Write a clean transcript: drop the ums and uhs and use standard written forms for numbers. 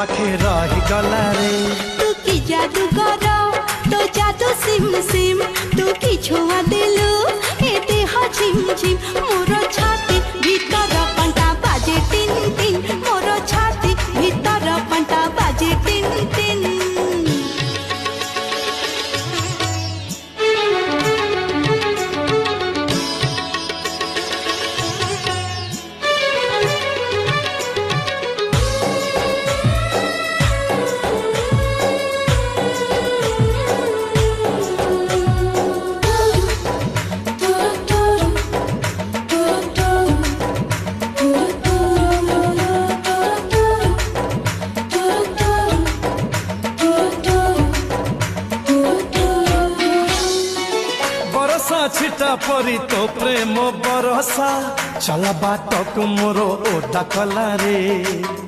पाखे रही गला रे तू की जादू कर तो जादू सिम सिम तू की छुआ दिलु ए देह झिम झिम मोर छाती भीतर पंटा बाजे टिन टिन मोर छाती भीतर पंटा बाजे टिन टिन छिटा परी तो प्रेम बरसा चला बाटक मोर ओटा कला रे।